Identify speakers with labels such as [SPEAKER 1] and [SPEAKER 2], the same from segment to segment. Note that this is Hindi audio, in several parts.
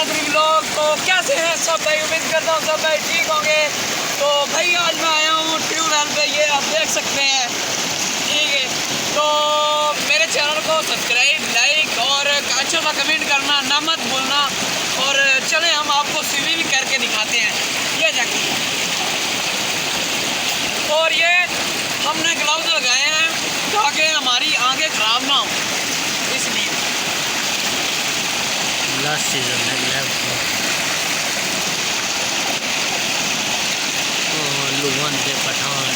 [SPEAKER 1] कादरी व्लॉग। तो कैसे हैं सब भाई, उम्मीद करता हूँ सब भाई ठीक होंगे। तो भाई आज मैं आया हूँ ट्यूबवेल पे, ये आप देख सकते हैं, ठीक है। तो मेरे चैनल को सब्सक्राइब, लाइक और अच्छा सा कमेंट करना ना मत भूलना। और चलें हम आपको स्विमिंग करके दिखाते हैं, ये देखिए। और ये हमने ग्लव्स लगाए हैं ताकि हमारी आंखें खराब ना हो, इसलिए।
[SPEAKER 2] लास्ट सीजन है लुवन के पठान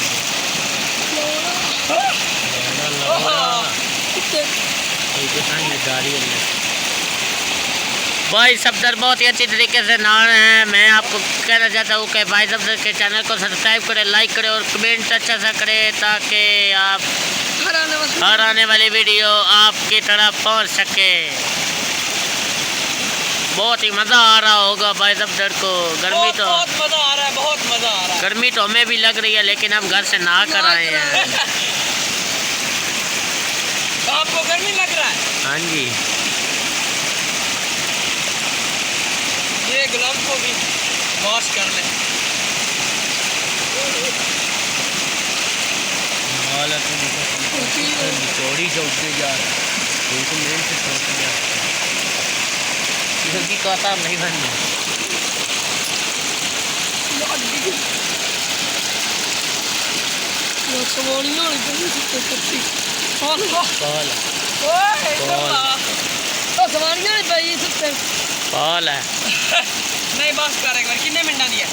[SPEAKER 2] भाई सफदर बहुत ही अच्छी तरीके से नहा रहे हैं। मैं आपको कहना चाहता हूँ कि भाई सफदर के चैनल को सब्सक्राइब करें, लाइक करें और कमेंट अच्छा सा करें ताकि आप हर आने वाली वीडियो आपकी तरफ पहुँच सके। बहुत ही मज़ा आ रहा होगा भाई सफदर को। गर्मी तो
[SPEAKER 1] बहुत मज़ा आ रहा है, बहुत मज़ा आ रहा है।
[SPEAKER 2] गर्मी तो हमें भी लग रही है, लेकिन हम घर से नहा कर आए हैं।
[SPEAKER 1] तो आपको गर्मी लग रहा है?
[SPEAKER 2] हाँ जी।
[SPEAKER 1] ये ग्लव्स को भी वॉश कर लें।
[SPEAKER 2] चौड़ी चौकने जा रहा है, जल्दी तो आता नहीं बनना। पाल है
[SPEAKER 1] नहीं बस कर एक बार, कितने मिनट दिया?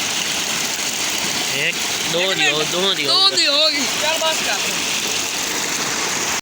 [SPEAKER 2] एक दो दियो
[SPEAKER 1] होगी, चल बस कर।